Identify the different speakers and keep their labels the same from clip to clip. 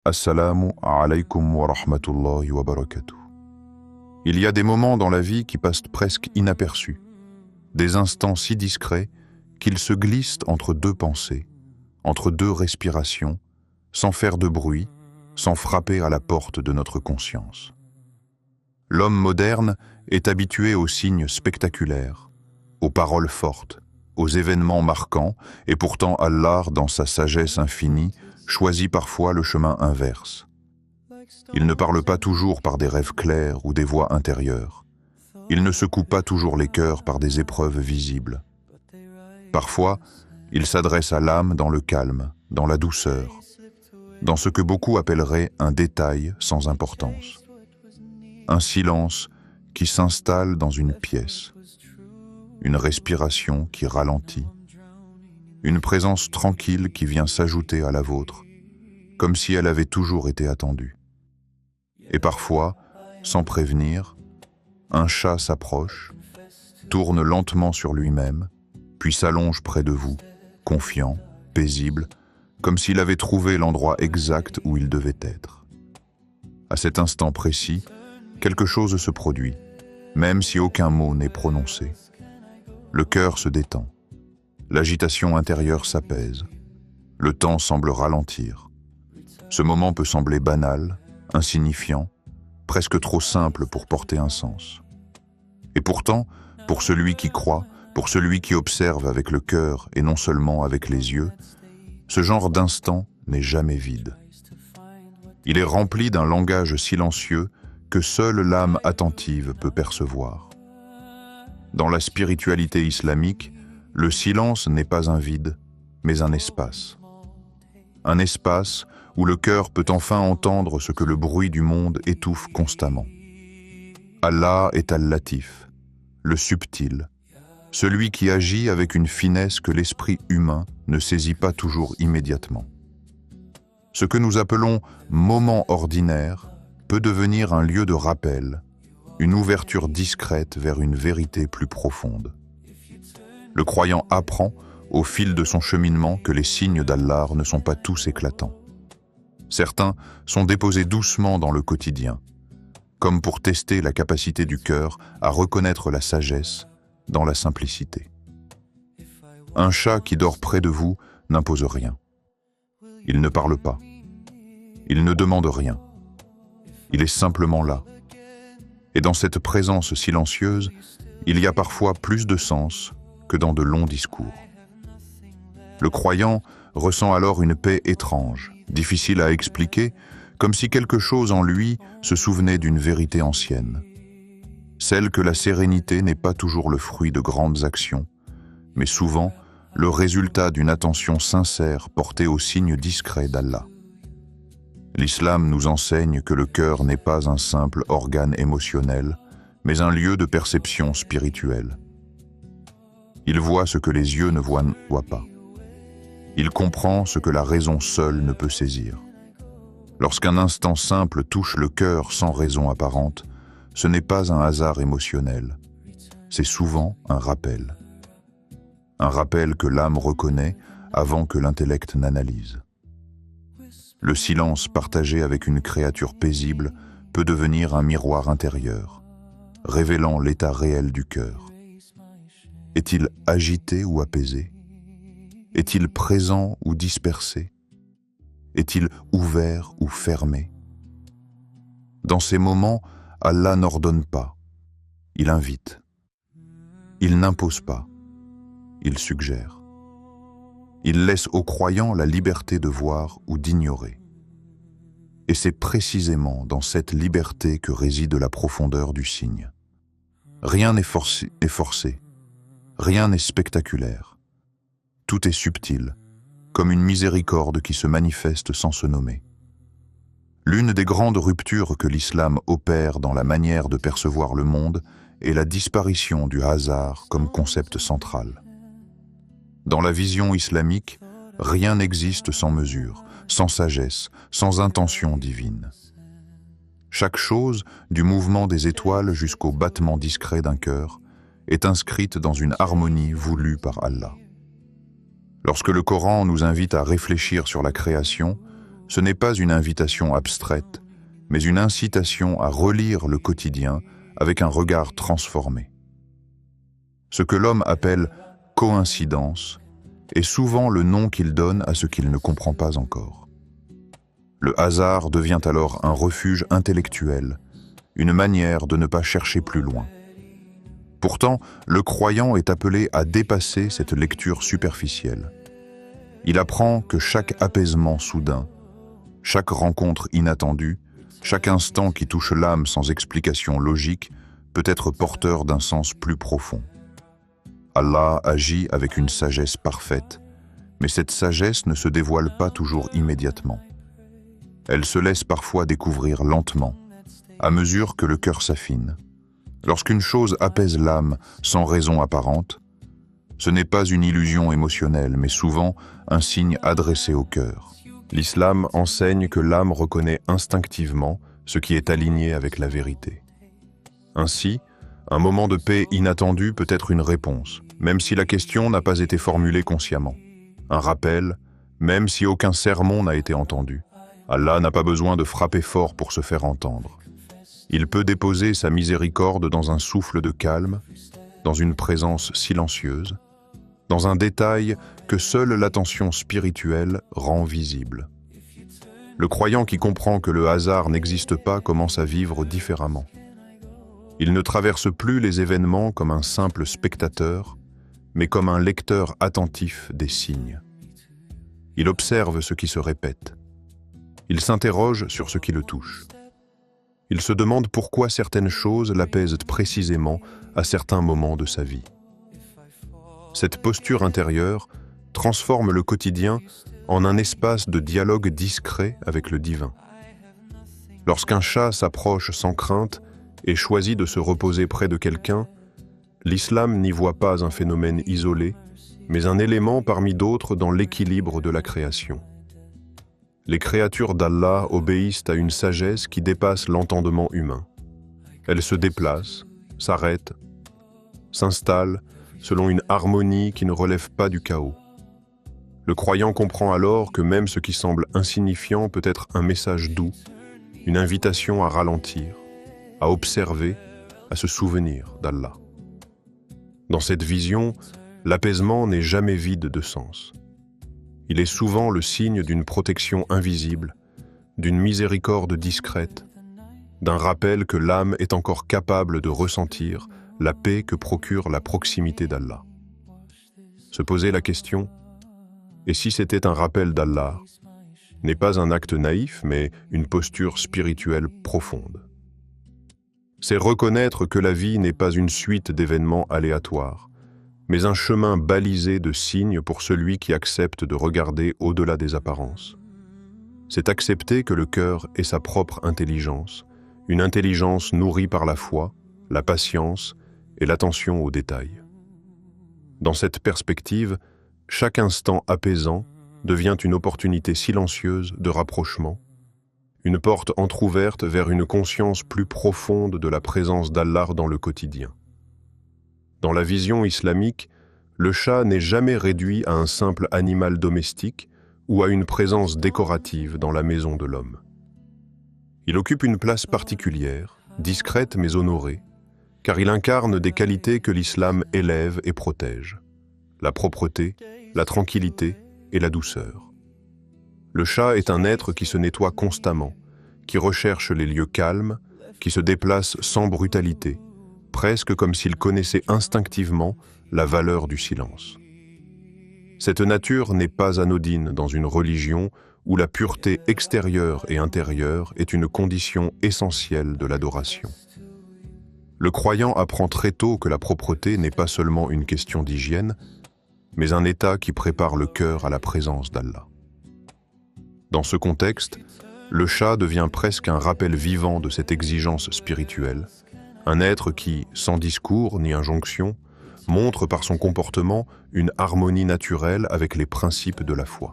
Speaker 1: Assalamu alaykum wa rahmatullahi wa barakatuh. Il y a des moments dans la vie qui passent presque inaperçus, des instants si discrets qu'ils se glissent entre deux pensées, entre deux respirations, sans faire de bruit, sans frapper à la porte de notre conscience. L'homme moderne est habitué aux signes spectaculaires, aux paroles fortes, aux événements marquants, et pourtant Allah, dans sa sagesse infinie, choisit parfois le chemin inverse. Il ne parle pas toujours par des rêves clairs ou des voix intérieures. Il ne secoue pas toujours les cœurs par des épreuves visibles. Parfois, il s'adresse à l'âme dans le calme, dans la douceur, dans ce que beaucoup appelleraient un détail sans importance. Un silence qui s'installe dans une pièce, une respiration qui ralentit, une présence tranquille qui vient s'ajouter à la vôtre, comme si elle avait toujours été attendue. Et parfois, sans prévenir, un chat s'approche, tourne lentement sur lui-même, puis s'allonge près de vous, confiant, paisible, comme s'il avait trouvé l'endroit exact où il devait être. À cet instant précis, quelque chose se produit, même si aucun mot n'est prononcé. Le cœur se détend. L'agitation intérieure s'apaise. Le temps semble ralentir. Ce moment peut sembler banal, insignifiant, presque trop simple pour porter un sens. Et pourtant, pour celui qui croit, pour celui qui observe avec le cœur et non seulement avec les yeux, ce genre d'instant n'est jamais vide. Il est rempli d'un langage silencieux que seule l'âme attentive peut percevoir. Dans la spiritualité islamique, le silence n'est pas un vide, mais un espace. Un espace où le cœur peut enfin entendre ce que le bruit du monde étouffe constamment. Allah est Al-Latif, le subtil, celui qui agit avec une finesse que l'esprit humain ne saisit pas toujours immédiatement. Ce que nous appelons moment ordinaire peut devenir un lieu de rappel, une ouverture discrète vers une vérité plus profonde. Le croyant apprend, au fil de son cheminement, que les signes d'Allah ne sont pas tous éclatants. Certains sont déposés doucement dans le quotidien, comme pour tester la capacité du cœur à reconnaître la sagesse dans la simplicité. Un chat qui dort près de vous n'impose rien. Il ne parle pas. Il ne demande rien. Il est simplement là. Et dans cette présence silencieuse, il y a parfois plus de sens que dans de longs discours. Le croyant ressent alors une paix étrange, difficile à expliquer, comme si quelque chose en lui se souvenait d'une vérité ancienne. Celle que la sérénité n'est pas toujours le fruit de grandes actions, mais souvent le résultat d'une attention sincère portée aux signes discrets d'Allah. L'islam nous enseigne que le cœur n'est pas un simple organe émotionnel, mais un lieu de perception spirituelle. Il voit ce que les yeux ne voient pas. Il comprend ce que la raison seule ne peut saisir. Lorsqu'un instant simple touche le cœur sans raison apparente, ce n'est pas un hasard émotionnel, c'est souvent un rappel. Un rappel que l'âme reconnaît avant que l'intellect n'analyse. Le silence partagé avec une créature paisible peut devenir un miroir intérieur, révélant l'état réel du cœur. Est-il agité ou apaisé? Est-il présent ou dispersé? Est-il ouvert ou fermé? Dans ces moments, Allah n'ordonne pas, il invite. Il n'impose pas, il suggère. Il laisse aux croyants la liberté de voir ou d'ignorer. Et c'est précisément dans cette liberté que réside la profondeur du signe. Rien n'est forcé, rien n'est spectaculaire. Tout est subtil, comme une miséricorde qui se manifeste sans se nommer. L'une des grandes ruptures que l'islam opère dans la manière de percevoir le monde est la disparition du hasard comme concept central. Dans la vision islamique, rien n'existe sans mesure, sans sagesse, sans intention divine. Chaque chose, du mouvement des étoiles jusqu'au battement discret d'un cœur, est inscrite dans une harmonie voulue par Allah. Lorsque le Coran nous invite à réfléchir sur la création, ce n'est pas une invitation abstraite, mais une incitation à relire le quotidien avec un regard transformé. Ce que l'homme appelle coïncidence est souvent le nom qu'il donne à ce qu'il ne comprend pas encore. Le hasard devient alors un refuge intellectuel, une manière de ne pas chercher plus loin. Pourtant, le croyant est appelé à dépasser cette lecture superficielle. Il apprend que chaque apaisement soudain, chaque rencontre inattendue, chaque instant qui touche l'âme sans explication logique peut être porteur d'un sens plus profond. Allah agit avec une sagesse parfaite, mais cette sagesse ne se dévoile pas toujours immédiatement. Elle se laisse parfois découvrir lentement, à mesure que le cœur s'affine. Lorsqu'une chose apaise l'âme sans raison apparente, ce n'est pas une illusion émotionnelle, mais souvent un signe adressé au cœur. L'islam enseigne que l'âme reconnaît instinctivement ce qui est aligné avec la vérité. Ainsi, un moment de paix inattendu peut être une réponse, même si la question n'a pas été formulée consciemment. Un rappel, même si aucun sermon n'a été entendu. Allah n'a pas besoin de frapper fort pour se faire entendre. Il peut déposer sa miséricorde dans un souffle de calme, dans une présence silencieuse, dans un détail que seule l'attention spirituelle rend visible. Le croyant qui comprend que le hasard n'existe pas commence à vivre différemment. Il ne traverse plus les événements comme un simple spectateur, mais comme un lecteur attentif des signes. Il observe ce qui se répète. Il s'interroge sur ce qui le touche. Il se demande pourquoi certaines choses l'apaisent précisément à certains moments de sa vie. Cette posture intérieure transforme le quotidien en un espace de dialogue discret avec le divin. Lorsqu'un chat s'approche sans crainte et choisit de se reposer près de quelqu'un, l'islam n'y voit pas un phénomène isolé, mais un élément parmi d'autres dans l'équilibre de la création. Les créatures d'Allah obéissent à une sagesse qui dépasse l'entendement humain. Elles se déplacent, s'arrêtent, s'installent selon une harmonie qui ne relève pas du chaos. Le croyant comprend alors que même ce qui semble insignifiant peut être un message doux, une invitation à ralentir, à observer, à se souvenir d'Allah. Dans cette vision, l'apaisement n'est jamais vide de sens. Il est souvent le signe d'une protection invisible, d'une miséricorde discrète, d'un rappel que l'âme est encore capable de ressentir la paix que procure la proximité d'Allah. Se poser la question « Et si c'était un rappel d'Allah ?» n'est pas un acte naïf, mais une posture spirituelle profonde. C'est reconnaître que la vie n'est pas une suite d'événements aléatoires, mais un chemin balisé de signes pour celui qui accepte de regarder au-delà des apparences. C'est accepter que le cœur est sa propre intelligence, une intelligence nourrie par la foi, la patience et l'attention aux détails. Dans cette perspective, chaque instant apaisant devient une opportunité silencieuse de rapprochement, une porte entr'ouverte vers une conscience plus profonde de la présence d'Allah dans le quotidien. Dans la vision islamique, le chat n'est jamais réduit à un simple animal domestique ou à une présence décorative dans la maison de l'homme. Il occupe une place particulière, discrète mais honorée, car il incarne des qualités que l'islam élève et protège: la propreté, la tranquillité et la douceur. Le chat est un être qui se nettoie constamment, qui recherche les lieux calmes, qui se déplace sans brutalité, presque comme s'il connaissait instinctivement la valeur du silence. Cette nature n'est pas anodine dans une religion où la pureté extérieure et intérieure est une condition essentielle de l'adoration. Le croyant apprend très tôt que la propreté n'est pas seulement une question d'hygiène, mais un état qui prépare le cœur à la présence d'Allah. Dans ce contexte, le chat devient presque un rappel vivant de cette exigence spirituelle, un être qui, sans discours ni injonction, montre par son comportement une harmonie naturelle avec les principes de la foi.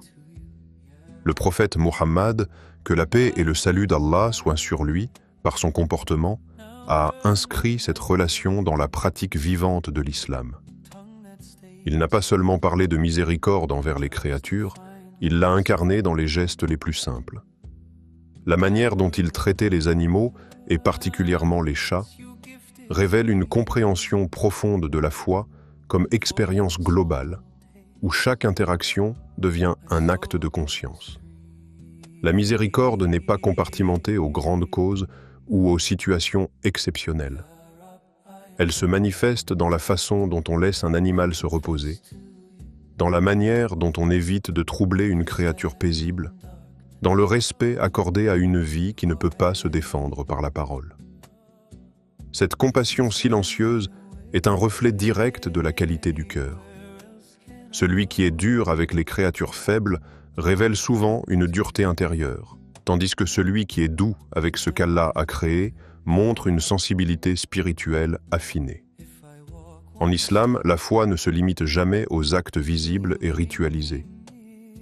Speaker 1: Le prophète Mohammed, que la paix et le salut d'Allah soient sur lui, par son comportement, a inscrit cette relation dans la pratique vivante de l'islam. Il n'a pas seulement parlé de miséricorde envers les créatures,
Speaker 2: Il l'a incarné dans les gestes les plus simples. La manière dont il traitait les animaux, et particulièrement les chats, révèle une compréhension profonde de la foi comme expérience globale, où chaque interaction devient un acte de conscience. La miséricorde n'est pas compartimentée aux grandes causes ou aux situations exceptionnelles. Elle se manifeste dans la façon dont on laisse un animal se reposer, dans la manière dont on évite de troubler une créature paisible, dans le respect accordé à une vie qui ne peut pas se défendre par la parole. Cette compassion silencieuse est un reflet direct de la qualité du cœur. Celui qui est dur avec les créatures faibles révèle souvent une dureté intérieure, tandis que celui qui est doux avec ce qu'Allah a créé montre une sensibilité spirituelle affinée. En islam, la foi ne se limite jamais aux actes visibles et ritualisés.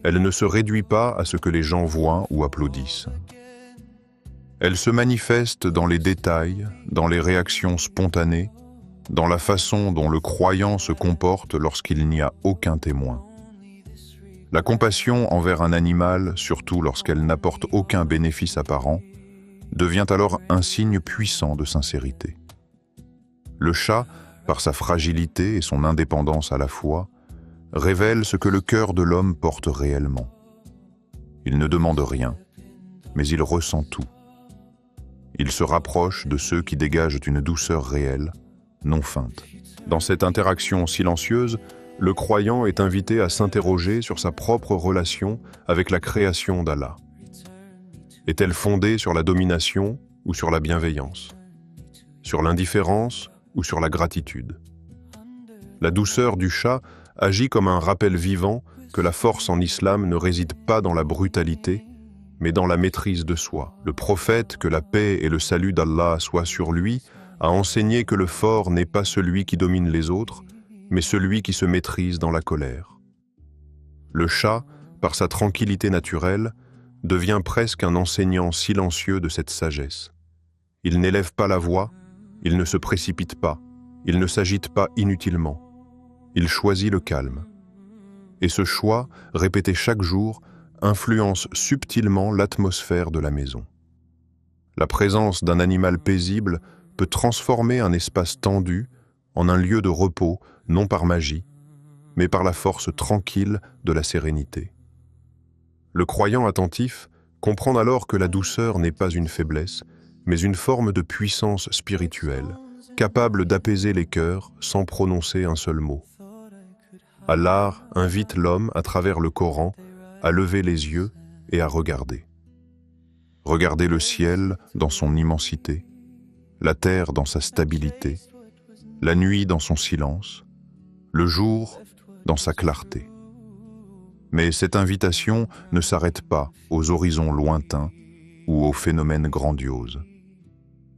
Speaker 2: Elle ne se réduit pas à ce que les gens voient ou applaudissent. Elle se manifeste dans les détails, dans les réactions spontanées, dans la façon dont le croyant se comporte lorsqu'il n'y a aucun témoin. La compassion envers un animal, surtout lorsqu'elle n'apporte aucun bénéfice apparent, devient alors un signe puissant de sincérité. Le chat, par sa fragilité et son indépendance à la fois, révèle ce que le cœur de l'homme porte réellement. Il ne demande rien, mais il ressent tout. Il se rapproche de ceux qui dégagent une douceur réelle, non feinte. Dans cette interaction silencieuse, le croyant est invité à s'interroger sur sa propre relation avec la création d'Allah. Est-elle fondée sur la domination ou sur la bienveillance? Sur l'indifférence ou sur la gratitude? La douceur du chat agit comme un rappel vivant que la force en islam ne réside pas dans la brutalité, mais dans la maîtrise de soi. Le prophète, que la paix et le salut d'Allah soient sur lui, a enseigné que le fort n'est pas celui qui domine les autres, mais celui qui se maîtrise dans la colère. Le chat, par sa tranquillité naturelle, devient presque un enseignant silencieux de cette sagesse. Il n'élève pas la voix, il ne se précipite pas, il ne s'agite pas inutilement. Il choisit le calme. Et ce choix, répété chaque jour, influence subtilement l'atmosphère de la maison. La présence d'un animal paisible peut transformer un espace tendu en un lieu de repos, non par magie, mais par la force tranquille de la sérénité. Le croyant attentif comprend alors que la douceur n'est pas une faiblesse, mais une forme de puissance spirituelle, capable d'apaiser les cœurs sans prononcer un seul mot. Allah invite l'homme, à travers le Coran, à lever les yeux et à regarder. Regarder le ciel dans son immensité, la terre dans sa stabilité, la nuit dans son silence, le jour dans sa clarté. Mais cette invitation ne s'arrête pas aux horizons lointains ou aux phénomènes grandioses.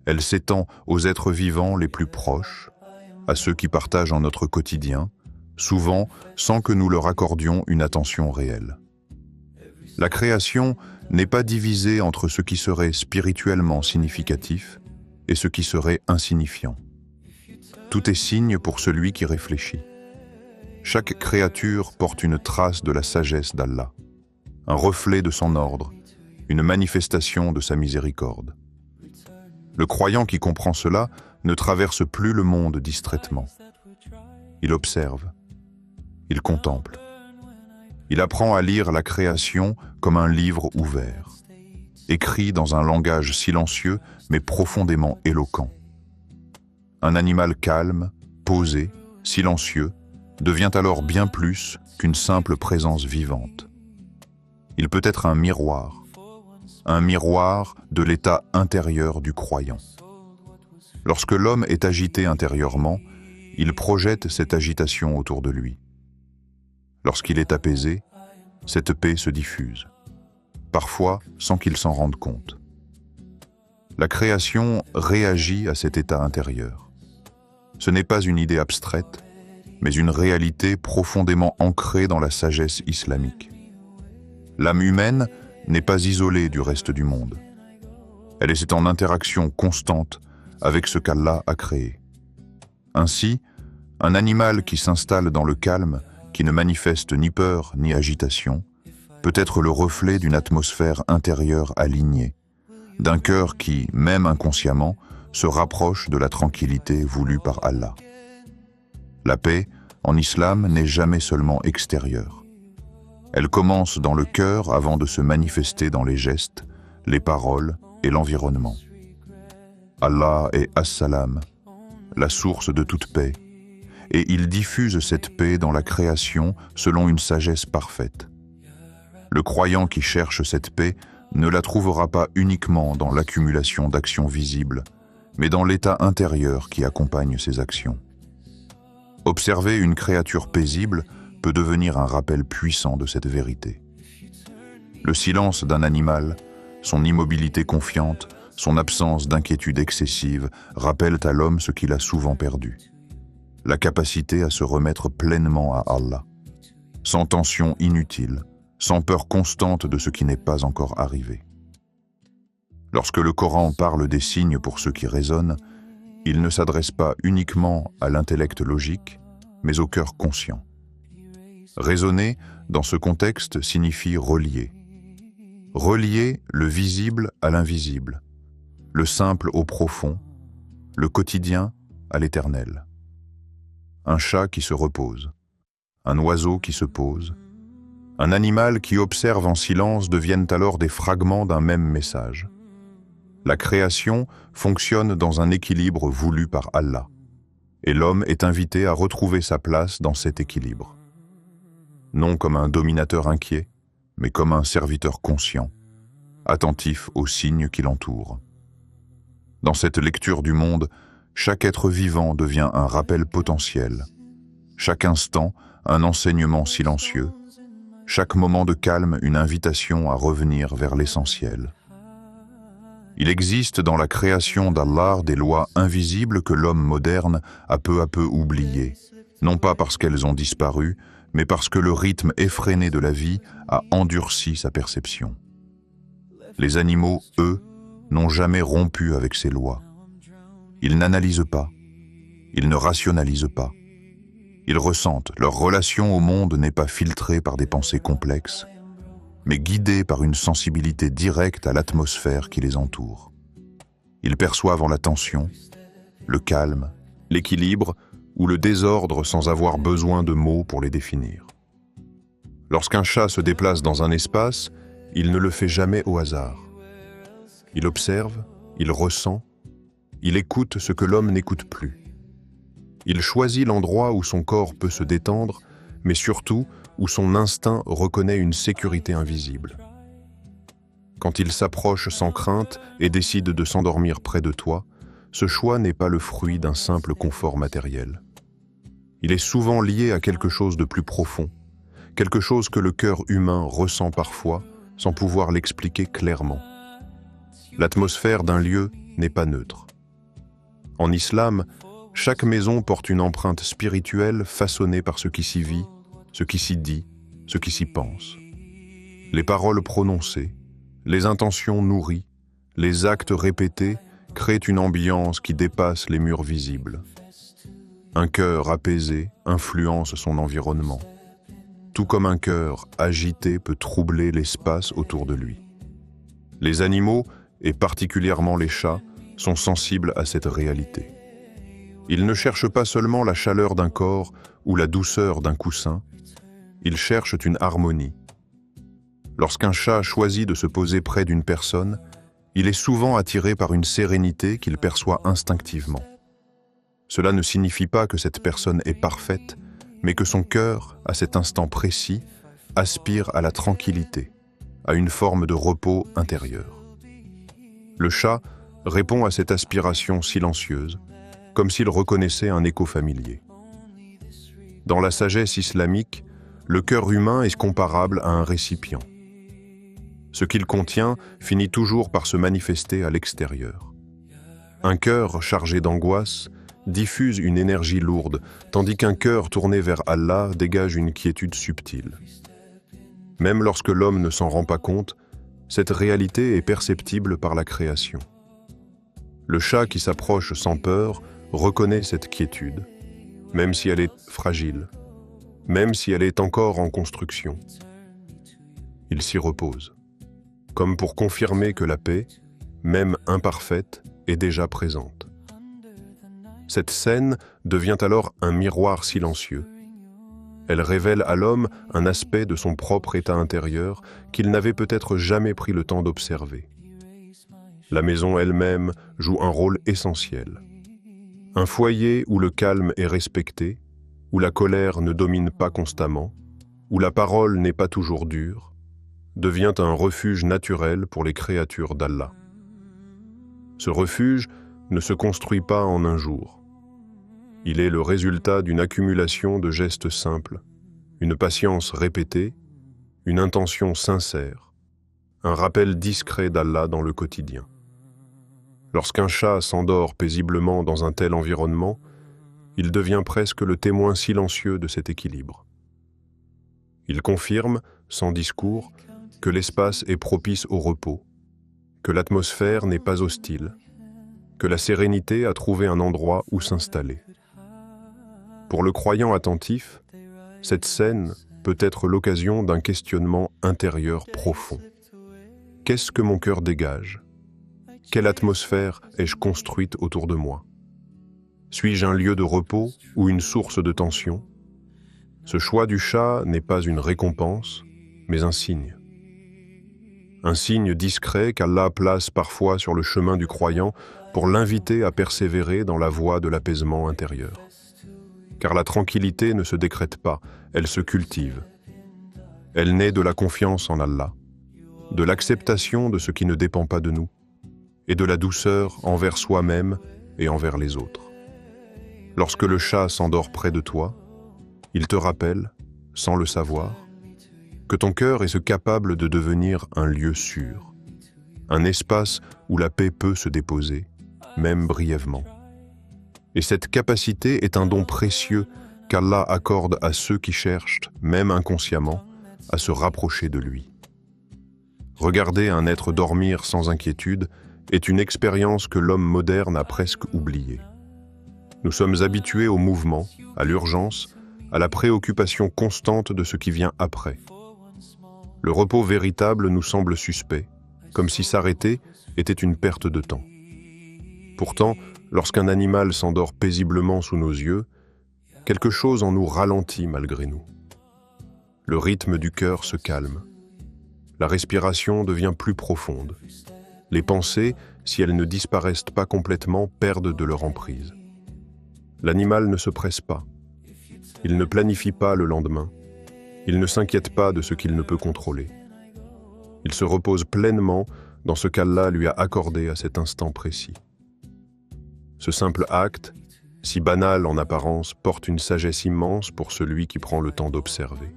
Speaker 2: Elle s'étend aux êtres vivants les plus proches, à ceux qui partagent en notre quotidien, souvent sans que nous leur accordions une attention réelle. La création n'est pas divisée entre ce qui serait spirituellement significatif et ce qui serait insignifiant. Tout est signe pour celui qui réfléchit. Chaque créature porte une trace de la sagesse d'Allah, un reflet de son ordre, une manifestation de sa miséricorde. Le croyant qui comprend cela ne traverse plus le monde distraitement. Il observe, il contemple. Il apprend à lire la création comme un livre ouvert, écrit dans un langage silencieux mais profondément éloquent. Un animal calme, posé, silencieux, devient alors bien plus qu'une simple présence vivante. Il peut être un miroir de l'état intérieur du croyant. Lorsque l'homme est agité intérieurement, il projette cette agitation autour de lui. Lorsqu'il est apaisé, cette paix se diffuse, parfois sans qu'il s'en rende compte. La création réagit à cet état intérieur. Ce n'est pas une idée abstraite, mais une réalité profondément ancrée dans la sagesse islamique. L'âme humaine n'est pas isolée du reste du monde. Elle est en interaction constante avec ce qu'Allah a créé. Ainsi, un animal qui s'installe dans le calme, qui ne manifeste ni peur ni agitation,
Speaker 1: peut être le reflet d'une atmosphère intérieure alignée, d'un cœur qui, même inconsciemment, se rapproche de la tranquillité voulue par Allah. La paix, en islam, n'est jamais seulement extérieure. Elle commence dans le cœur avant de se manifester dans les gestes, les paroles et l'environnement. Allah est As-Salam, la source de toute paix, et il diffuse cette paix dans la création selon une sagesse parfaite. Le croyant qui cherche cette paix ne la trouvera pas uniquement dans l'accumulation d'actions visibles, mais dans l'état intérieur qui accompagne ces actions. Observer une créature paisible peut devenir un rappel puissant de cette vérité. Le silence d'un animal, son immobilité confiante, son absence d'inquiétude excessive rappellent à l'homme ce qu'il a souvent perdu. La capacité à se remettre pleinement à Allah, sans tension inutile, sans peur constante de ce qui n'est pas encore arrivé. Lorsque le Coran parle des signes pour ceux qui raisonnent, il ne s'adresse pas uniquement à l'intellect logique, mais au cœur conscient. Raisonner, dans ce contexte, signifie relier. Relier le visible à l'invisible, le simple au profond, le quotidien à l'éternel. Un chat qui se repose, un oiseau qui se pose, un animal qui observe en silence deviennent alors des fragments d'un même message. La création fonctionne dans un équilibre voulu par Allah, et l'homme est invité à retrouver sa place dans cet équilibre. Non comme un dominateur inquiet, mais comme un serviteur conscient, attentif aux signes qui l'entourent. Dans cette lecture du monde, chaque être vivant devient un rappel potentiel, chaque instant un enseignement silencieux, chaque moment de calme une invitation à revenir vers l'essentiel. Il existe dans la création d'Allah des lois invisibles que l'homme moderne a peu à peu oubliées, non pas parce qu'elles ont disparu, mais parce que le rythme effréné de la vie a endurci sa perception. Les animaux, eux, n'ont jamais rompu avec ces lois. Ils n'analysent pas, ils ne rationalisent pas. Ils ressentent, leur relation au monde n'est pas filtrée par des pensées complexes, mais guidée par une sensibilité directe à l'atmosphère qui les entoure. Ils perçoivent en la tension, le calme, l'équilibre ou le désordre sans avoir besoin de mots pour les définir. Lorsqu'un chat se déplace dans un espace, il ne le fait jamais au hasard. Il observe, il ressent, il écoute ce que l'homme n'écoute plus. Il choisit l'endroit où son corps peut se détendre, mais surtout où son instinct reconnaît une sécurité invisible. Quand il s'approche sans crainte et décide de s'endormir près de toi, ce choix n'est pas le fruit d'un simple confort matériel. Il est souvent lié à quelque chose de plus profond, quelque chose que le cœur humain ressent parfois sans pouvoir l'expliquer clairement. L'atmosphère d'un lieu n'est pas neutre. En islam, chaque maison porte une empreinte spirituelle façonnée par ce qui s'y vit, ce qui s'y dit, ce qui s'y pense. Les paroles prononcées, les intentions nourries, les actes répétés créent une ambiance qui dépasse les murs visibles. Un cœur apaisé influence son environnement, tout comme un cœur agité peut troubler l'espace autour de lui. Les animaux, et particulièrement les chats, sont sensibles à cette réalité. Ils ne cherchent pas seulement la chaleur d'un corps ou la douceur d'un coussin, ils cherchent une harmonie. Lorsqu'un chat choisit de se poser près d'une personne, il est souvent attiré par une sérénité qu'il perçoit instinctivement. Cela ne signifie pas que cette personne est parfaite, mais que son cœur, à cet instant précis, aspire à la tranquillité, à une forme de repos intérieur. Le chat répond à cette aspiration silencieuse, comme s'il reconnaissait un écho familier. Dans la sagesse islamique, le cœur humain est comparable à un récipient. Ce qu'il contient finit toujours par se manifester à l'extérieur. Un cœur chargé d'angoisse diffuse une énergie lourde, tandis qu'un cœur tourné vers Allah dégage une quiétude subtile. Même lorsque l'homme ne s'en rend pas compte, cette réalité est perceptible par la création. Le chat qui s'approche sans peur reconnaît cette quiétude, même si elle est fragile, même si elle est encore en construction.
Speaker 2: il s'y repose, comme pour confirmer que la paix, même imparfaite, est déjà présente. Cette scène devient alors un miroir silencieux. Elle révèle à l'homme un aspect de son propre état intérieur qu'il n'avait peut-être jamais pris le temps d'observer. La maison elle-même joue un rôle essentiel. Un foyer où le calme est respecté, où la colère ne domine pas constamment, où la parole n'est pas toujours dure, devient un refuge naturel pour les créatures d'Allah. Ce refuge ne se construit pas en un jour. Il est le résultat d'une accumulation de gestes simples, une patience répétée, une intention sincère, un rappel discret d'Allah dans le quotidien. Lorsqu'un chat s'endort paisiblement dans un tel environnement, il devient presque le témoin silencieux de cet équilibre. Il confirme, sans discours, que l'espace est propice au repos, que l'atmosphère n'est pas hostile, que la sérénité a trouvé un endroit où s'installer. Pour le croyant attentif, cette scène peut être l'occasion d'un questionnement intérieur profond. Qu'est-ce que mon cœur dégage ? Quelle atmosphère ai-je construite autour de moi ? Suis-je un lieu de repos ou une source de tension ? Ce choix du chat n'est pas une récompense, mais un signe. Un signe discret qu'Allah place parfois sur le chemin du croyant pour l'inviter à persévérer dans la voie de l'apaisement intérieur. Car la tranquillité ne se décrète pas, elle se cultive. Elle naît de la confiance en Allah, de l'acceptation de ce qui ne dépend pas de nous, et de la douceur envers soi-même et envers les autres. Lorsque le chat s'endort près de toi, il te rappelle, sans le savoir, que ton cœur est capable de devenir un lieu sûr, un espace où la paix peut se déposer, même brièvement. Et cette capacité est un don précieux qu'Allah accorde à ceux qui cherchent, même inconsciemment, à se rapprocher de lui. Regarder un être dormir sans inquiétude est une expérience que l'homme moderne a presque oubliée. Nous sommes habitués au mouvement, à l'urgence, à la préoccupation constante de ce qui vient après. Le repos véritable nous semble suspect, comme si s'arrêter était une perte de temps. Pourtant, lorsqu'un animal s'endort paisiblement sous nos yeux, quelque chose en nous ralentit malgré nous. Le rythme du cœur se calme. La respiration devient plus profonde. Les pensées, si elles ne disparaissent pas complètement, perdent de leur emprise. L'animal ne se presse pas. Il ne planifie pas le lendemain. Il ne s'inquiète pas de ce qu'il ne peut contrôler. Il se repose pleinement dans ce qu'Allah lui a accordé à cet instant précis. Ce simple acte, si banal en apparence, porte une sagesse immense pour celui qui prend le temps d'observer.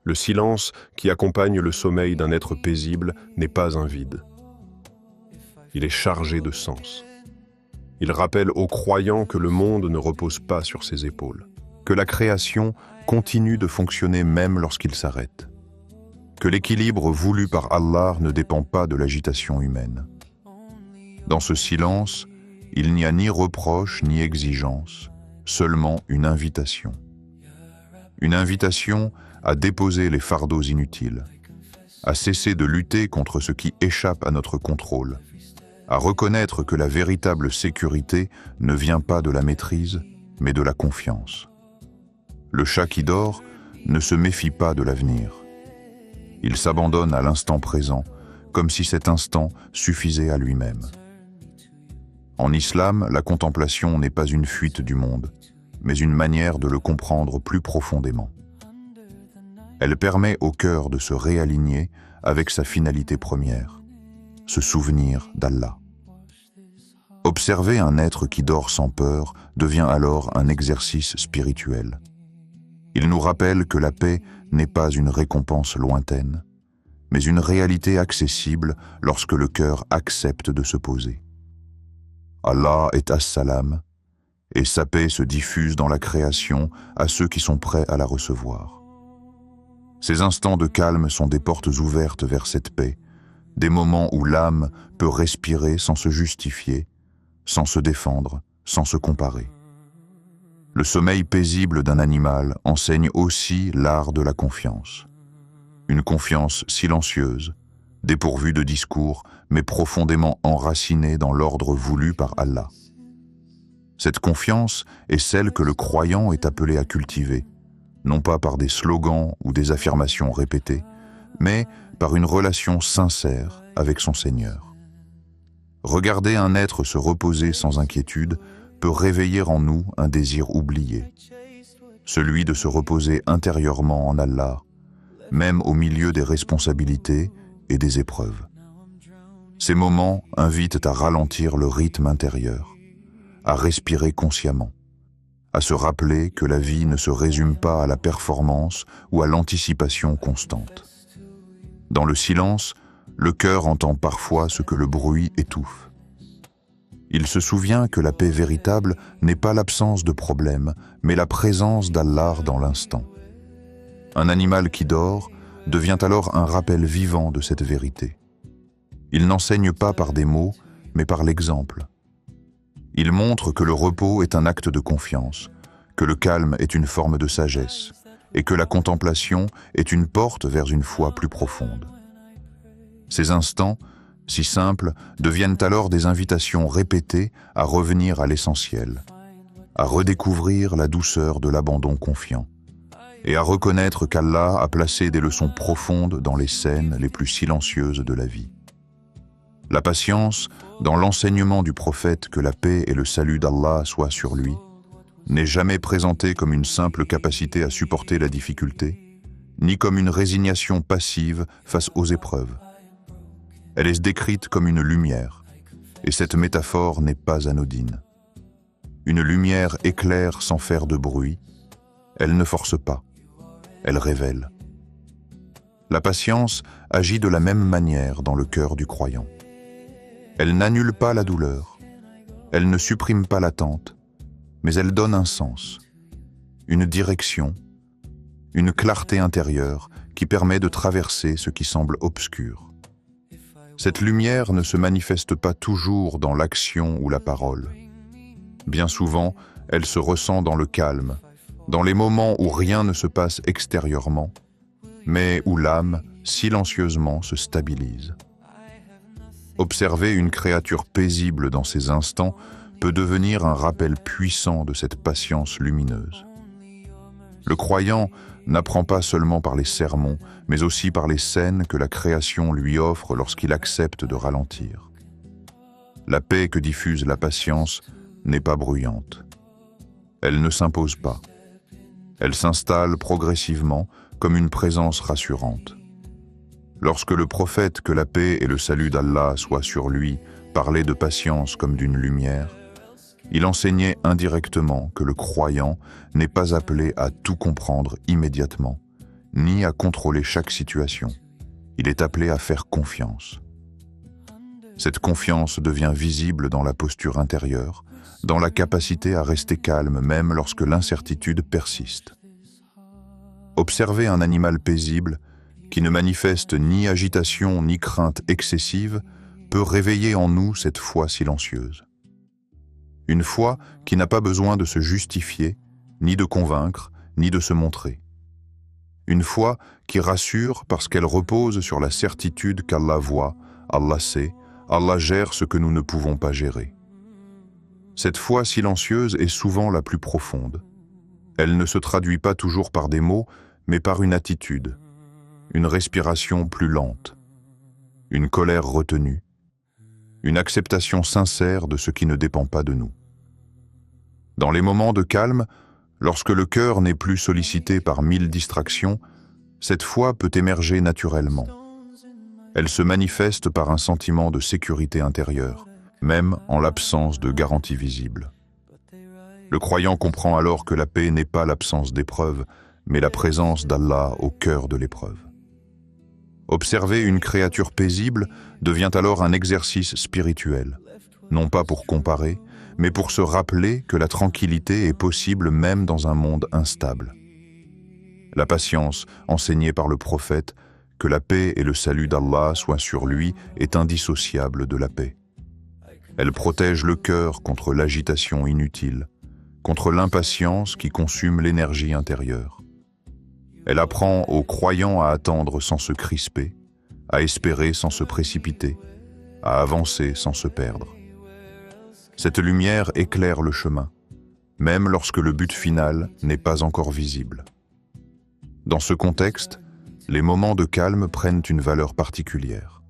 Speaker 2: Le silence qui accompagne le sommeil d'un être paisible n'est pas un vide. Il est chargé de sens. Il rappelle aux croyants que le monde ne repose pas sur ses épaules,
Speaker 1: que la création continue de fonctionner même lorsqu'il s'arrête, que l'équilibre voulu par Allah ne dépend pas de l'agitation humaine. Dans ce silence, il n'y a ni reproche ni exigence, seulement une invitation. Une invitation à déposer les fardeaux inutiles, à cesser de lutter contre ce qui échappe à notre contrôle, à reconnaître que la véritable sécurité ne vient pas de la maîtrise, mais de la confiance. Le chat qui dort ne se méfie pas de l'avenir. Il s'abandonne à l'instant présent, comme si cet instant suffisait à lui-même. En islam, la contemplation n'est pas une fuite du monde, mais une manière de le comprendre plus profondément. Elle permet au cœur de se réaligner avec sa finalité première, se souvenir d'Allah. Observer un être qui dort sans peur devient alors un exercice spirituel. Il nous rappelle que la paix n'est pas une récompense lointaine, mais une réalité accessible lorsque le cœur accepte de se poser. Allah est As-Salam, et sa paix se diffuse dans la création à ceux qui sont prêts à la recevoir. Ces instants de calme sont des portes ouvertes vers cette paix, des moments où l'âme peut respirer sans se justifier, sans se défendre, sans se comparer. Le sommeil paisible d'un animal enseigne aussi l'art de la confiance. une confiance silencieuse, dépourvue de discours, mais profondément enracinée dans l'ordre voulu par Allah. Cette confiance est celle que le croyant est appelé à cultiver, non pas par des slogans ou des affirmations répétées, mais par une relation sincère avec son Seigneur. Regarder un être se reposer sans inquiétude peut réveiller en nous un désir oublié, celui de se reposer intérieurement en Allah, même au milieu des responsabilités et des épreuves. Ces moments invitent à ralentir le rythme intérieur, à respirer consciemment, à se rappeler que la vie ne se résume pas à la performance ou à l'anticipation constante. Dans le silence, le cœur entend parfois ce que le bruit étouffe. Il se souvient que la paix véritable n'est pas l'absence de problème, mais la présence d'Allah dans l'instant. Un animal qui dort devient alors un rappel vivant de cette vérité. Il n'enseigne pas par des mots, mais par l'exemple. Il montre que le repos est un acte de confiance, que le calme est une forme de sagesse, et que la contemplation est une porte vers une foi plus profonde. Ces instants, si simples, deviennent alors des invitations répétées à revenir à l'essentiel, à redécouvrir la douceur de l'abandon confiant, et à reconnaître qu'Allah a placé des leçons profondes dans les scènes les plus silencieuses de la vie. La patience, dans l'enseignement du prophète que la paix et le salut d'Allah soient sur lui, n'est jamais présentée comme une simple capacité à supporter la difficulté, ni comme une résignation passive face aux épreuves. Elle est décrite comme une lumière, et cette métaphore n'est pas anodine. Une lumière éclaire sans faire de bruit, elle ne force pas, elle révèle. La patience agit de la même manière dans le cœur du croyant. Elle n'annule pas la douleur, elle ne supprime pas l'attente, mais elle donne un sens, une direction, une clarté intérieure qui permet de traverser ce qui semble obscur. Cette lumière ne se manifeste pas toujours dans l'action ou la parole. Bien souvent, elle se ressent dans le calme, dans les moments où rien ne se passe extérieurement, mais où l'âme, silencieusement, se stabilise. Observer une créature paisible dans ces instants peut devenir un rappel puissant de cette patience lumineuse. Le croyant n'apprend pas seulement par les sermons, mais aussi par les scènes que la création lui offre lorsqu'il accepte de ralentir. La paix que diffuse la patience n'est pas bruyante. Elle ne s'impose pas. Elle s'installe progressivement comme une présence rassurante. Lorsque le prophète, que la paix et le salut d'Allah soient sur lui, parlait de patience comme d'une lumière, il enseignait indirectement que le croyant n'est pas appelé à tout comprendre immédiatement, ni à contrôler chaque situation. Il est appelé à faire confiance. Cette confiance devient visible dans la posture intérieure, dans la capacité à rester calme même lorsque l'incertitude persiste. Observer un animal paisible, qui ne manifeste ni agitation ni crainte excessive, peut réveiller en nous cette foi silencieuse. Une foi qui n'a pas besoin de se justifier, ni de convaincre, ni de se montrer. Une foi qui rassure parce qu'elle repose sur la certitude qu'Allah voit, Allah sait, Allah gère ce que nous ne pouvons pas gérer. Cette foi silencieuse est souvent la plus profonde. Elle ne se traduit pas toujours par des mots, mais par une attitude, une respiration plus lente, une colère retenue, une acceptation sincère de ce qui ne dépend pas de nous. Dans les moments de calme, lorsque le cœur n'est plus sollicité par 1000 distractions, cette foi peut émerger naturellement. Elle se manifeste par un sentiment de sécurité intérieure, même en l'absence de garantie visible. Le croyant comprend alors que la paix n'est pas l'absence d'épreuve, mais la présence d'Allah au cœur de l'épreuve. Observer une créature paisible devient alors un exercice spirituel, non pas pour comparer, mais pour se rappeler que la tranquillité est possible même dans un monde instable. La patience, enseignée par le prophète, que la paix et le salut d'Allah soient sur lui, est indissociable de la paix. Elle protège le cœur contre l'agitation inutile, contre l'impatience qui consume l'énergie intérieure. Elle apprend aux croyants à attendre sans se crisper, à espérer sans se précipiter, à avancer sans se perdre. Cette lumière éclaire le chemin, même lorsque le but final n'est pas encore visible. Dans ce contexte, les moments de calme prennent une valeur particulière.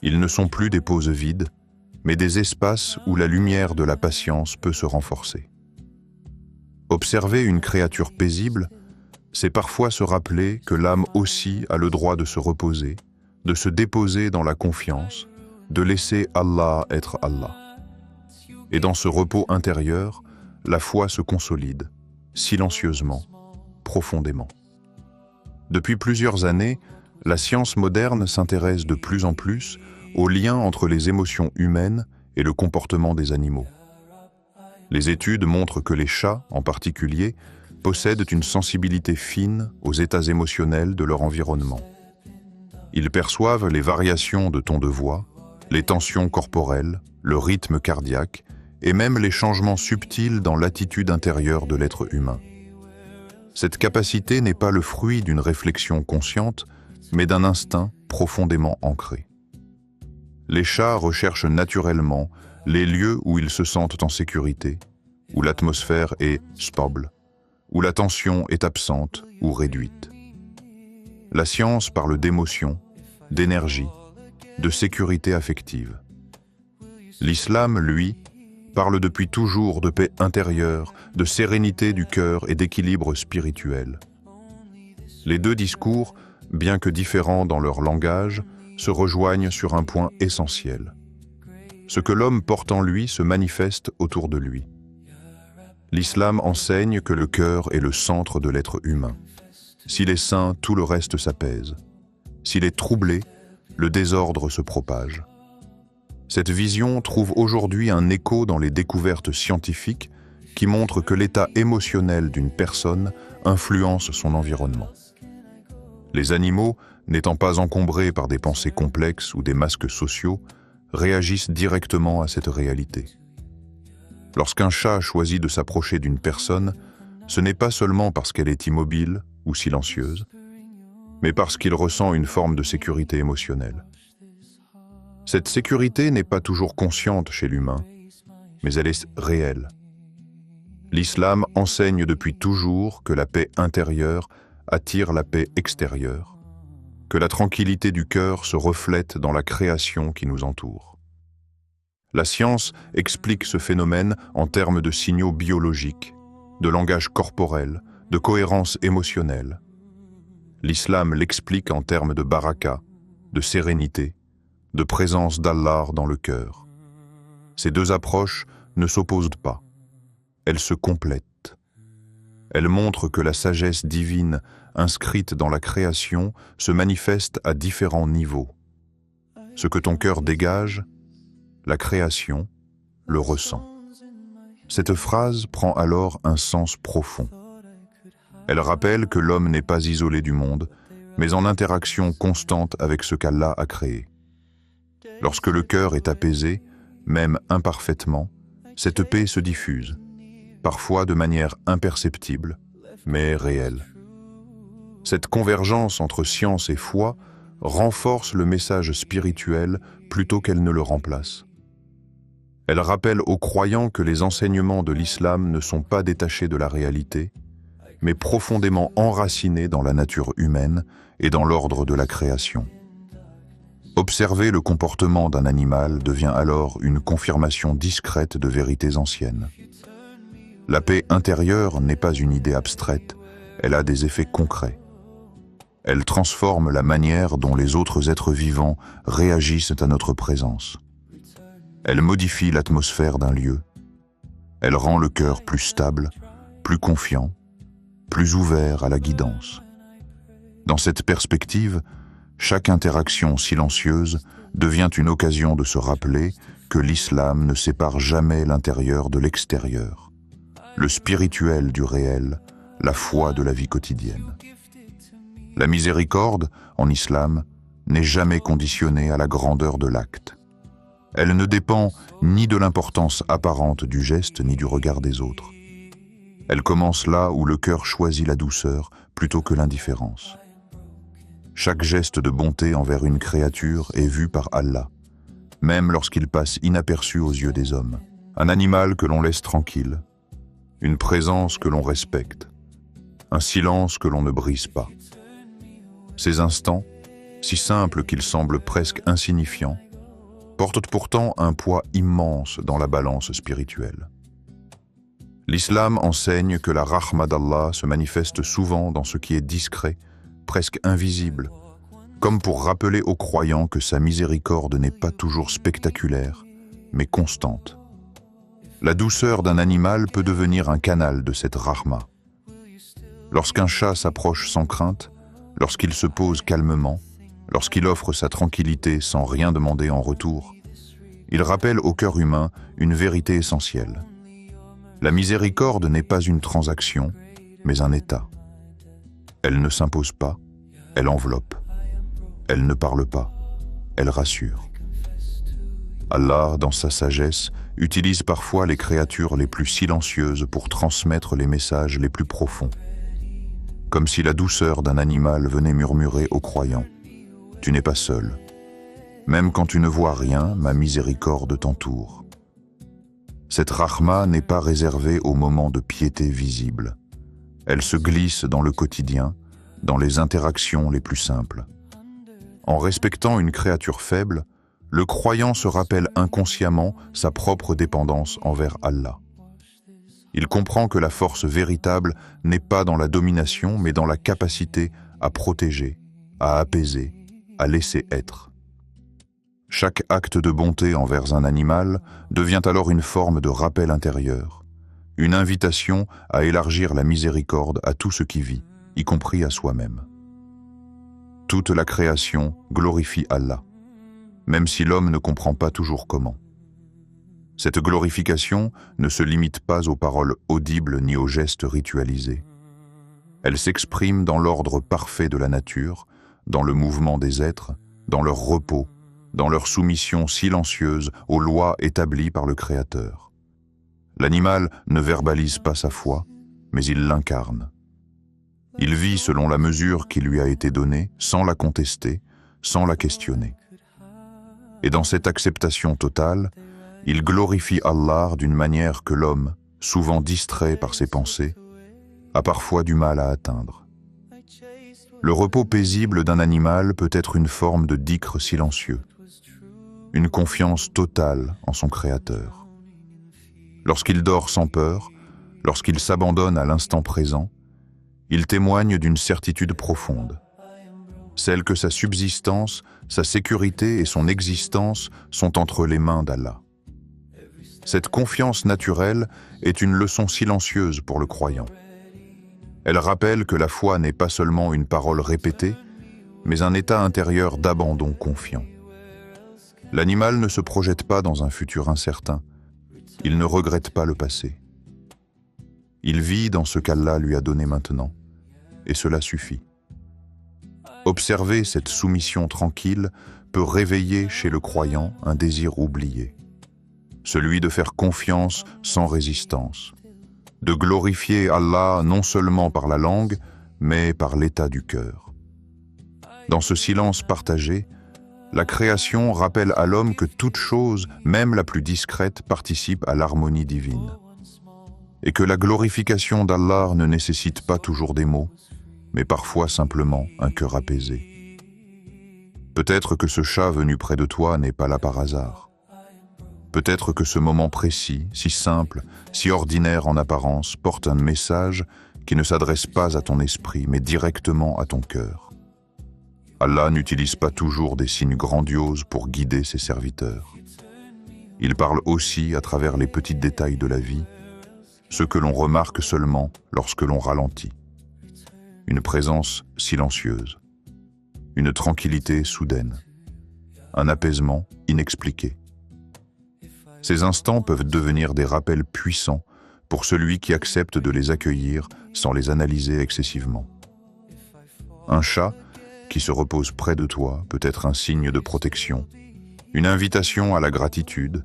Speaker 1: Ils ne sont plus des pauses vides, mais des espaces où la lumière de la patience peut se renforcer. Observer une créature paisible, c'est parfois se rappeler que l'âme aussi a le droit de se reposer, de se déposer dans la confiance, de laisser Allah être Allah. Et dans ce repos intérieur, la foi se consolide, silencieusement, profondément. Depuis plusieurs années, la science moderne s'intéresse de plus en plus aux liens entre les émotions humaines et le comportement des animaux. Les études montrent que les chats, en particulier, possèdent une sensibilité fine aux états émotionnels de leur environnement. Ils perçoivent les variations de ton de voix, les tensions corporelles, le rythme cardiaque et même les changements subtils dans l'attitude intérieure de l'être humain. Cette capacité n'est pas le fruit d'une réflexion consciente, mais d'un instinct profondément ancré. Les chats recherchent naturellement les lieux où ils se sentent en sécurité, où l'atmosphère est stable, où la tension est absente ou réduite. La science parle d'émotion, d'énergie, de sécurité affective. L'islam, lui, parle depuis toujours de paix intérieure, de sérénité du cœur et d'équilibre spirituel. Les deux discours, bien que différents dans leur langage, se rejoignent sur un point essentiel. Ce que l'homme porte en lui se manifeste autour de lui. L'islam enseigne que le cœur est le centre de l'être humain. S'il est sain, tout le reste s'apaise. S'il est troublé, le désordre se propage. Cette vision trouve aujourd'hui un écho dans les découvertes scientifiques qui montrent que l'état émotionnel d'une personne influence son environnement. Les animaux, n'étant pas encombrés par des pensées complexes ou des masques sociaux, réagissent directement à cette réalité. Lorsqu'un chat choisit de s'approcher d'une personne, ce n'est pas seulement parce qu'elle est immobile ou silencieuse, mais parce qu'il ressent une forme de sécurité émotionnelle. Cette sécurité n'est pas toujours consciente chez l'humain, mais elle est réelle. L'islam enseigne depuis toujours que la paix intérieure attire la paix extérieure, que la tranquillité du cœur se reflète dans la création qui nous entoure. La science explique ce phénomène en termes de signaux biologiques, de langage corporel, de cohérence émotionnelle. L'islam l'explique en termes de baraka, de sérénité, de présence d'Allah dans le cœur. Ces deux approches ne s'opposent pas. Elles se complètent. Elles montrent que la sagesse divine inscrite dans la création se manifeste à différents niveaux. Ce que ton cœur dégage, la création le ressent. Cette phrase prend alors un sens profond. Elle rappelle que l'homme n'est pas isolé du monde, mais en interaction constante avec ce qu'Allah a créé. Lorsque le cœur est apaisé, même imparfaitement, cette paix se diffuse, parfois de manière imperceptible, mais réelle. Cette convergence entre science et foi renforce le message spirituel plutôt qu'elle ne le remplace. Elle rappelle aux croyants que les enseignements de l'islam ne sont pas détachés de la réalité, mais profondément enracinés dans la nature humaine et dans l'ordre de la création. Observer le comportement d'un animal devient alors une confirmation discrète de vérités anciennes. La paix intérieure n'est pas une idée abstraite, elle a des effets concrets. Elle transforme la manière dont les autres êtres vivants réagissent à notre présence. Elle modifie l'atmosphère d'un lieu. Elle rend le cœur plus stable, plus confiant, plus ouvert à la guidance. Dans cette perspective, chaque interaction silencieuse devient une occasion de se rappeler que l'islam ne sépare jamais l'intérieur de l'extérieur, le spirituel du réel, la foi de la vie quotidienne. La miséricorde, en islam, n'est jamais conditionnée à la grandeur de l'acte. Elle ne dépend ni de l'importance apparente du geste ni du regard des autres. Elle commence là où le cœur choisit la douceur plutôt que l'indifférence. Chaque geste de bonté envers une créature est vu par Allah, même lorsqu'il passe inaperçu aux yeux des hommes. Un animal que l'on laisse tranquille, une présence que l'on respecte, un silence que l'on ne brise pas. Ces instants, si simples qu'ils semblent presque insignifiants, portent pourtant un poids immense dans la balance spirituelle. L'islam enseigne que la rahma d'Allah se manifeste souvent dans ce qui est discret, presque invisible, comme pour rappeler aux croyants que sa miséricorde n'est pas toujours spectaculaire, mais constante. La douceur d'un animal peut devenir un canal de cette rahma. Lorsqu'un chat s'approche sans crainte, lorsqu'il se pose calmement, lorsqu'il offre sa tranquillité sans rien demander en retour, il rappelle au cœur humain une vérité essentielle. La miséricorde n'est pas une transaction, mais un état. Elle ne s'impose pas, elle enveloppe. Elle ne parle pas, elle rassure. Allah, dans sa sagesse, utilise parfois les créatures les plus silencieuses pour transmettre les messages les plus profonds. Comme si la douceur d'un animal venait murmurer aux croyants « Tu n'es pas seul. Même quand tu ne vois rien, ma miséricorde t'entoure. » Cette rahma n'est pas réservée aux moments de piété visible. Elle se glisse dans le quotidien, dans les interactions les plus simples. En respectant une créature faible, le croyant se rappelle inconsciemment sa propre dépendance envers Allah. Il comprend que la force véritable n'est pas dans la domination, mais dans la capacité à protéger, à apaiser, à laisser être. Chaque acte de bonté envers un animal devient alors une forme de rappel intérieur, une invitation à élargir la miséricorde à tout ce qui vit, y compris à soi-même. Toute la création glorifie Allah, même si l'homme ne comprend pas toujours comment. Cette glorification ne se limite pas aux paroles audibles ni aux gestes ritualisés. Elle s'exprime dans l'ordre parfait de la nature, dans le mouvement des êtres, dans leur repos, dans leur soumission silencieuse aux lois établies par le Créateur. L'animal ne verbalise pas sa foi, mais il l'incarne. Il vit selon la mesure qui lui a été donnée, sans la contester, sans la questionner. Et dans cette acceptation totale, il glorifie Allah d'une manière que l'homme, souvent distrait par ses pensées, a parfois du mal à atteindre. Le repos paisible d'un animal peut être une forme de dhikr silencieux, une confiance totale en son Créateur. Lorsqu'il dort sans peur, lorsqu'il s'abandonne à l'instant présent, il témoigne d'une certitude profonde, celle que sa subsistance, sa sécurité et son existence sont entre les mains d'Allah. Cette confiance naturelle est une leçon silencieuse pour le croyant. Elle rappelle que la foi n'est pas seulement une parole répétée, mais un état intérieur d'abandon confiant. L'animal ne se projette pas dans un futur incertain, il ne regrette pas le passé. Il vit dans ce qu'Allah lui a donné maintenant, et cela suffit. Observer cette soumission tranquille peut réveiller chez le croyant un désir oublié, celui de faire confiance sans résistance, de glorifier Allah non seulement par la langue, mais par l'état du cœur. Dans ce silence partagé, la création rappelle à l'homme que toute chose, même la plus discrète, participe à l'harmonie divine, et que la glorification d'Allah ne nécessite pas toujours des mots, mais parfois simplement un cœur apaisé. Peut-être que ce chat venu près de toi n'est pas là par hasard. Peut-être que ce moment précis, si simple, si ordinaire en apparence, porte un message qui ne s'adresse pas à ton esprit, mais directement à ton cœur. Allah n'utilise pas toujours des signes grandioses pour guider ses serviteurs. Il parle aussi à travers les petits détails de la vie, ce que l'on remarque seulement lorsque l'on ralentit. Une présence silencieuse, une tranquillité soudaine, un apaisement inexpliqué. Ces instants peuvent devenir des rappels puissants pour celui qui accepte de les accueillir sans les analyser excessivement. Un chat qui se repose près de toi peut être un signe de protection, une invitation à la gratitude,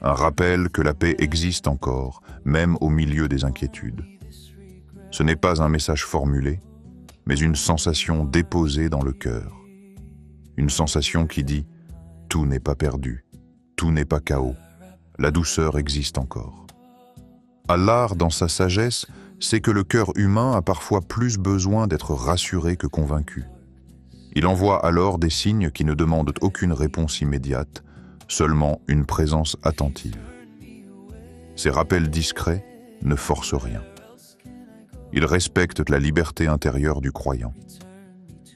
Speaker 1: un rappel que la paix existe encore, même au milieu des inquiétudes. Ce n'est pas un message formulé, mais une sensation déposée dans le cœur. Une sensation qui dit « tout n'est pas perdu, tout n'est pas chaos, la douceur existe encore ». Allah, dans sa sagesse, sait que le cœur humain a parfois plus besoin d'être rassuré que convaincu. Il envoie alors des signes qui ne demandent aucune réponse immédiate, seulement une présence attentive. Ces rappels discrets ne forcent rien. Ils respectent la liberté intérieure du croyant.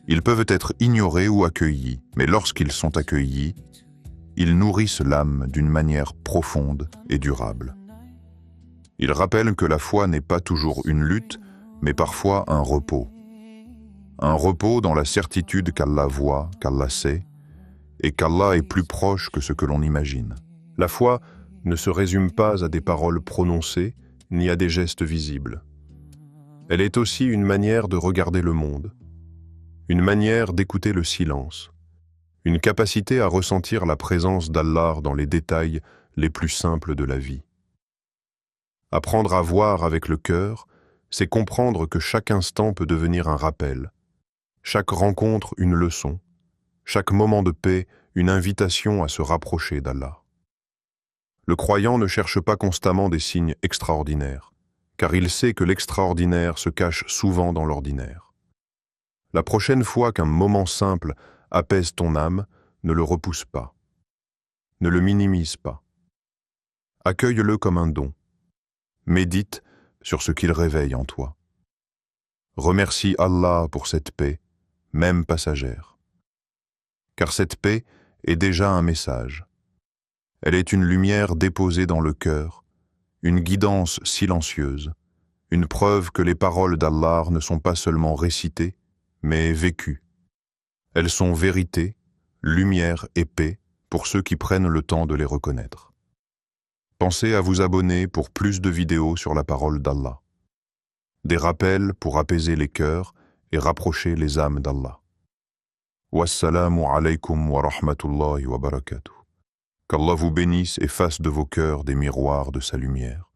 Speaker 1: Ils peuvent être ignorés ou accueillis, mais lorsqu'ils sont accueillis, ils nourrissent l'âme d'une manière profonde et durable. Ils rappellent que la foi n'est pas toujours une lutte, mais parfois un repos. Un repos dans la certitude qu'Allah voit, qu'Allah sait, et qu'Allah est plus proche que ce que l'on imagine.
Speaker 2: La foi ne se résume pas à des paroles prononcées, ni à des gestes visibles. Elle est aussi une manière de regarder le monde, une manière d'écouter le silence, une capacité à ressentir la présence d'Allah dans les détails les plus simples de la vie. Apprendre à voir avec le cœur, c'est comprendre que chaque instant peut devenir un rappel, chaque rencontre une leçon, chaque moment de paix une invitation à se rapprocher d'Allah. Le croyant ne cherche pas constamment des signes extraordinaires, car il sait que l'extraordinaire se cache souvent dans l'ordinaire. La prochaine fois qu'un moment simple apaise ton âme, ne le repousse pas. Ne le minimise pas. Accueille-le comme un don. Médite sur ce qu'il réveille en toi. Remercie Allah pour cette paix, même passagère. Car cette paix est déjà un message. Elle est une lumière déposée dans le cœur, une guidance silencieuse, une preuve que les paroles d'Allah ne sont pas seulement récitées, mais vécues. Elles sont vérité, lumière et paix pour ceux qui prennent le temps de les reconnaître. Pensez à vous abonner pour plus de vidéos sur la parole d'Allah. Des rappels pour apaiser les cœurs et rapprocher les âmes d'Allah. Wassalamu alaykum wa rahmatullahi wa barakatuh. Qu'Allah vous bénisse et fasse de vos cœurs des miroirs de sa lumière.